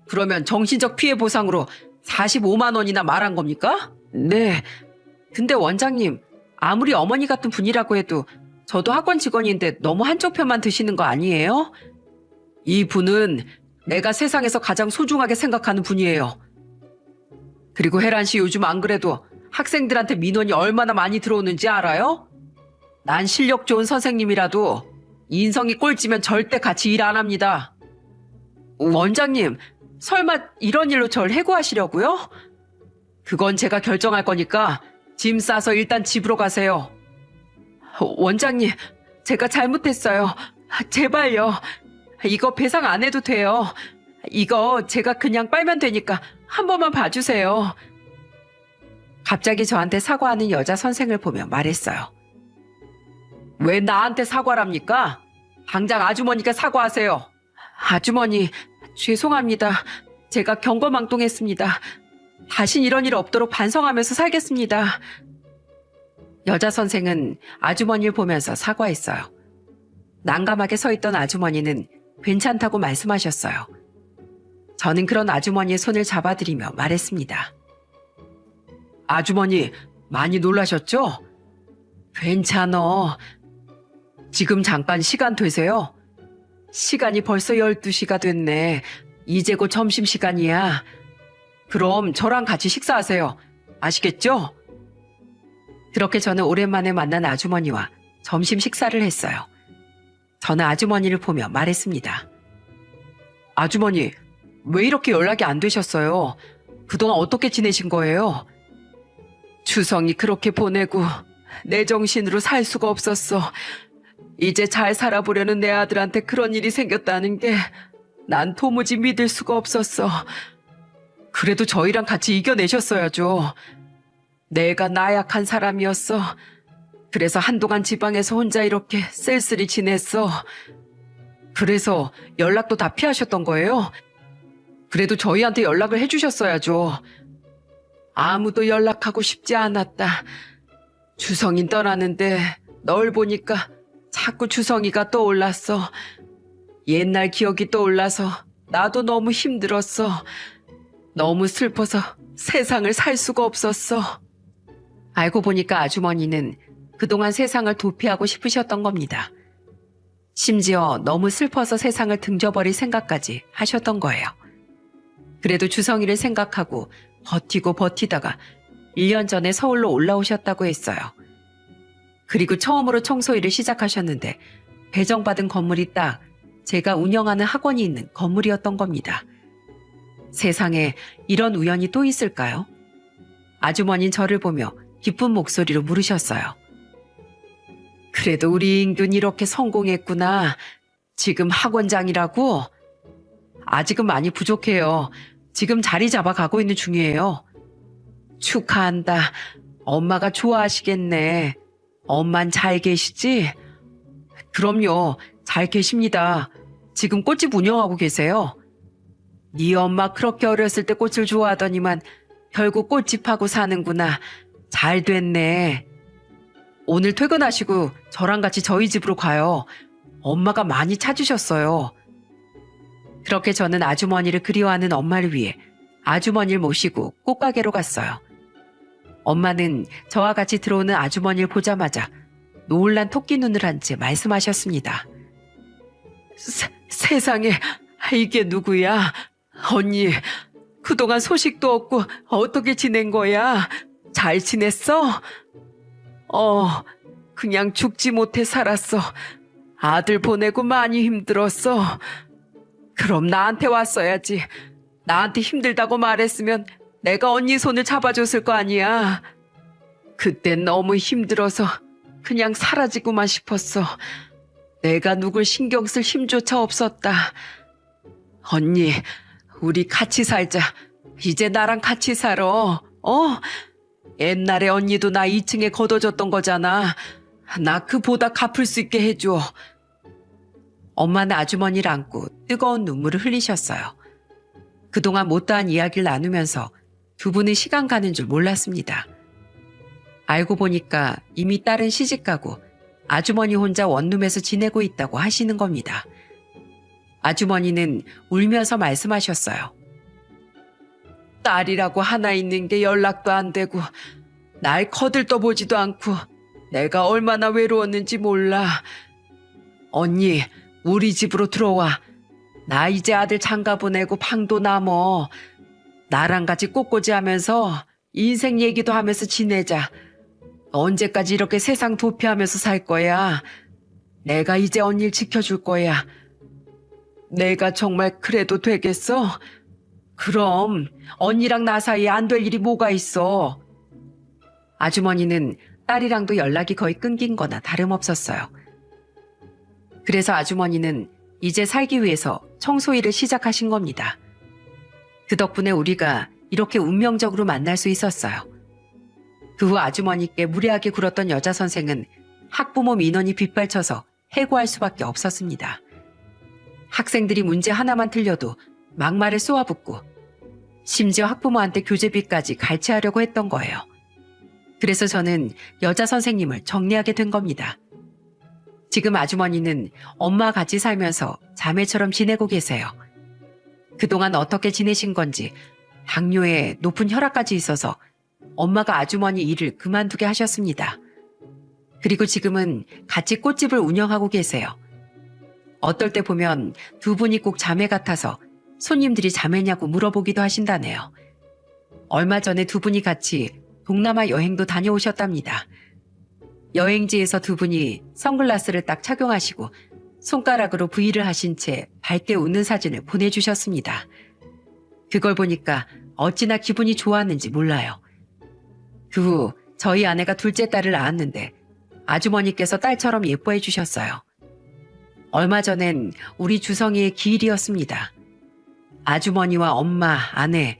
그러면 정신적 피해 보상으로 45만 원이나 말한 겁니까? 네. 근데 원장님, 아무리 어머니 같은 분이라고 해도 저도 학원 직원인데 너무 한쪽 편만 드시는 거 아니에요? 이 분은 내가 세상에서 가장 소중하게 생각하는 분이에요. 그리고 혜란 씨 요즘 안 그래도 학생들한테 민원이 얼마나 많이 들어오는지 알아요? 난 실력 좋은 선생님이라도 인성이 꼴찌면 절대 같이 일 안 합니다. 원장님, 설마 이런 일로 절 해고하시려고요? 그건 제가 결정할 거니까 짐 싸서 일단 집으로 가세요. 원장님, 제가 잘못했어요. 제발요. 이거 배상 안 해도 돼요. 이거 제가 그냥 빨면 되니까 한 번만 봐주세요. 갑자기 저한테 사과하는 여자 선생을 보며 말했어요. 왜 나한테 사과랍니까? 당장 아주머니가 사과하세요. 아주머니, 죄송합니다. 제가 경거망동했습니다. 다신 이런 일 없도록 반성하면서 살겠습니다. 여자 선생은 아주머니를 보면서 사과했어요. 난감하게 서 있던 아주머니는 괜찮다고 말씀하셨어요. 저는 그런 아주머니의 손을 잡아드리며 말했습니다. 아주머니, 많이 놀라셨죠? 괜찮어. 지금 잠깐 시간 되세요? 시간이 벌써 12시가 됐네. 이제 곧 점심시간이야. 그럼 저랑 같이 식사하세요. 아시겠죠? 그렇게 저는 오랜만에 만난 아주머니와 점심 식사를 했어요. 저는 아주머니를 보며 말했습니다. 아주머니, 왜 이렇게 연락이 안 되셨어요? 그동안 어떻게 지내신 거예요? 추성이 그렇게 보내고 내 정신으로 살 수가 없었어. 이제 잘 살아보려는 내 아들한테 그런 일이 생겼다는 게 난 도무지 믿을 수가 없었어. 그래도 저희랑 같이 이겨내셨어야죠. 내가 나약한 사람이었어. 그래서 한동안 지방에서 혼자 이렇게 쓸쓸히 지냈어. 그래서 연락도 다 피하셨던 거예요? 그래도 저희한테 연락을 해주셨어야죠. 아무도 연락하고 싶지 않았다. 주성인 떠나는데 널 보니까 자꾸 주성이가 떠올랐어. 옛날 기억이 떠올라서 나도 너무 힘들었어. 너무 슬퍼서 세상을 살 수가 없었어. 알고 보니까 아주머니는 그동안 세상을 도피하고 싶으셨던 겁니다. 심지어 너무 슬퍼서 세상을 등져버릴 생각까지 하셨던 거예요. 그래도 주성이를 생각하고 버티고 버티다가 1년 전에 서울로 올라오셨다고 했어요. 그리고 처음으로 청소일을 시작하셨는데 배정받은 건물이 딱 제가 운영하는 학원이 있는 건물이었던 겁니다. 세상에 이런 우연이 또 있을까요? 아주머니는 저를 보며 기쁜 목소리로 물으셨어요. 그래도 우리 인균 이렇게 성공했구나. 지금 학원장이라고? 아직은 많이 부족해요. 지금 자리 잡아가고 있는 중이에요. 축하한다. 엄마가 좋아하시겠네. 엄만 잘 계시지? 그럼요. 잘 계십니다. 지금 꽃집 운영하고 계세요. 네 엄마 그렇게 어렸을 때 꽃을 좋아하더니만 결국 꽃집하고 사는구나. 잘 됐네. 오늘 퇴근하시고 저랑 같이 저희 집으로 가요. 엄마가 많이 찾으셨어요. 그렇게 저는 아주머니를 그리워하는 엄마를 위해 아주머니를 모시고 꽃가게로 갔어요. 엄마는 저와 같이 들어오는 아주머니를 보자마자 놀란 토끼 눈을 한 채 말씀하셨습니다. 세상에, 이게 누구야? 언니, 그동안 소식도 없고 어떻게 지낸 거야? 잘 지냈어? 그냥 죽지 못해 살았어. 아들 보내고 많이 힘들었어. 그럼 나한테 왔어야지. 나한테 힘들다고 말했으면 내가 언니 손을 잡아줬을 거 아니야. 그땐 너무 힘들어서 그냥 사라지고만 싶었어. 내가 누굴 신경 쓸 힘조차 없었다. 언니, 우리 같이 살자. 이제 나랑 같이 살아. 옛날에 언니도 나 2층에 걷어줬던 거잖아. 나 그보다 갚을 수 있게 해줘. 엄마는 아주머니를 안고 뜨거운 눈물을 흘리셨어요. 그동안 못다한 이야기를 나누면서 두 분은 시간 가는 줄 몰랐습니다. 알고 보니까 이미 딸은 시집가고 아주머니 혼자 원룸에서 지내고 있다고 하시는 겁니다. 아주머니는 울면서 말씀하셨어요. 딸이라고 하나 있는 게 연락도 안 되고 날 거들떠보지도 않고 내가 얼마나 외로웠는지 몰라. 언니, 우리 집으로 들어와. 나 이제 아들 장가 보내고 방도 남어. 나랑 같이 꽃꽂이 하면서 인생 얘기도 하면서 지내자. 언제까지 이렇게 세상 도피하면서 살 거야? 내가 이제 언니를 지켜줄 거야. 내가 정말 그래도 되겠어? 그럼 언니랑 나 사이에 안 될 일이 뭐가 있어? 아주머니는 딸이랑도 연락이 거의 끊긴 거나 다름없었어요. 그래서 아주머니는 이제 살기 위해서 청소일을 시작하신 겁니다. 그 덕분에 우리가 이렇게 운명적으로 만날 수 있었어요. 그 후 아주머니께 무례하게 굴었던 여자 선생은 학부모 민원이 빗발쳐서 해고할 수밖에 없었습니다. 학생들이 문제 하나만 틀려도 막말을 쏘아붙고 심지어 학부모한테 교재비까지 갈취하려고 했던 거예요. 그래서 저는 여자 선생님을 정리하게 된 겁니다. 지금 아주머니는 엄마와 같이 살면서 자매처럼 지내고 계세요. 그동안 어떻게 지내신 건지 당뇨에 높은 혈압까지 있어서 엄마가 아주머니 일을 그만두게 하셨습니다. 그리고 지금은 같이 꽃집을 운영하고 계세요. 어떨 때 보면 두 분이 꼭 자매 같아서 손님들이 자매냐고 물어보기도 하신다네요. 얼마 전에 두 분이 같이 동남아 여행도 다녀오셨답니다. 여행지에서 두 분이 선글라스를 딱 착용하시고 손가락으로 V를 하신 채 밝게 웃는 사진을 보내주셨습니다. 그걸 보니까 어찌나 기분이 좋았는지 몰라요. 그 후 저희 아내가 둘째 딸을 낳았는데 아주머니께서 딸처럼 예뻐해 주셨어요. 얼마 전엔 우리 주성이의 기일이었습니다. 아주머니와 엄마, 아내,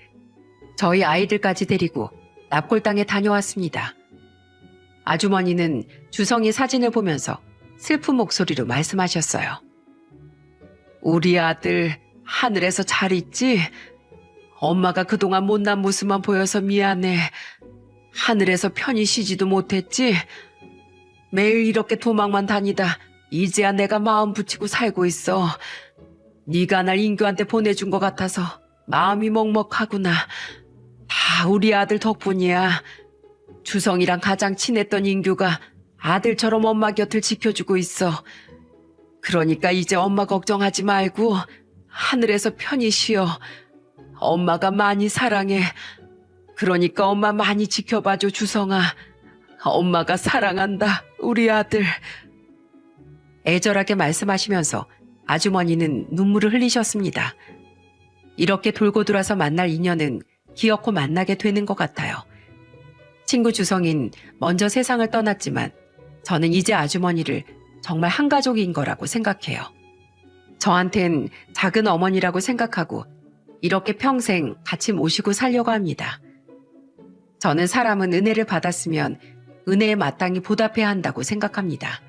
저희 아이들까지 데리고 납골당에 다녀왔습니다. 아주머니는 주성이 사진을 보면서 슬픈 목소리로 말씀하셨어요. 우리 아들 하늘에서 잘 있지? 엄마가 그동안 못난 모습만 보여서 미안해. 하늘에서 편히 쉬지도 못했지? 매일 이렇게 도망만 다니다 이제야 내가 마음 붙이고 살고 있어. 네가 날 인규한테 보내준 것 같아서 마음이 먹먹하구나. 다 우리 아들 덕분이야. 주성이랑 가장 친했던 인규가 아들처럼 엄마 곁을 지켜주고 있어. 그러니까 이제 엄마 걱정하지 말고 하늘에서 편히 쉬어. 엄마가 많이 사랑해. 그러니까 엄마 많이 지켜봐줘, 주성아. 엄마가 사랑한다, 우리 아들. 애절하게 말씀하시면서 아주머니는 눈물을 흘리셨습니다. 이렇게 돌고 돌아서 만날 인연은 기어코 만나게 되는 것 같아요. 친구 주성인 먼저 세상을 떠났지만 저는 이제 아주머니를 정말 한 가족인 거라고 생각해요. 저한텐 작은 어머니라고 생각하고 이렇게 평생 같이 모시고 살려고 합니다. 저는 사람은 은혜를 받았으면 은혜에 마땅히 보답해야 한다고 생각합니다.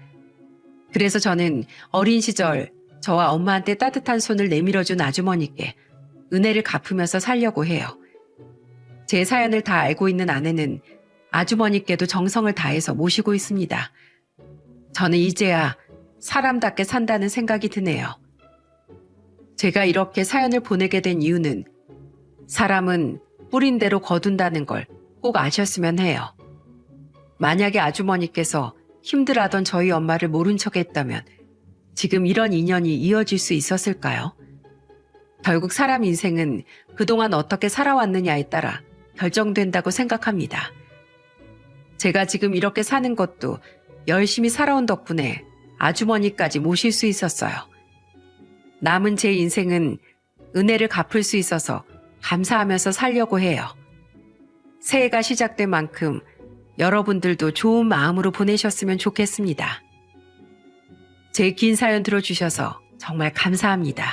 그래서 저는 어린 시절 저와 엄마한테 따뜻한 손을 내밀어준 아주머니께 은혜를 갚으면서 살려고 해요. 제 사연을 다 알고 있는 아내는 아주머니께도 정성을 다해서 모시고 있습니다. 저는 이제야 사람답게 산다는 생각이 드네요. 제가 이렇게 사연을 보내게 된 이유는 사람은 뿌린 대로 거둔다는 걸 꼭 아셨으면 해요. 만약에 아주머니께서 힘들어하던 저희 엄마를 모른 척 했다면 지금 이런 인연이 이어질 수 있었을까요? 결국 사람 인생은 그동안 어떻게 살아왔느냐에 따라 결정된다고 생각합니다. 제가 지금 이렇게 사는 것도 열심히 살아온 덕분에 아주머니까지 모실 수 있었어요. 남은 제 인생은 은혜를 갚을 수 있어서 감사하면서 살려고 해요. 새해가 시작된 만큼 여러분들도 좋은 마음으로 보내셨으면 좋겠습니다. 제 긴 사연 들어주셔서 정말 감사합니다.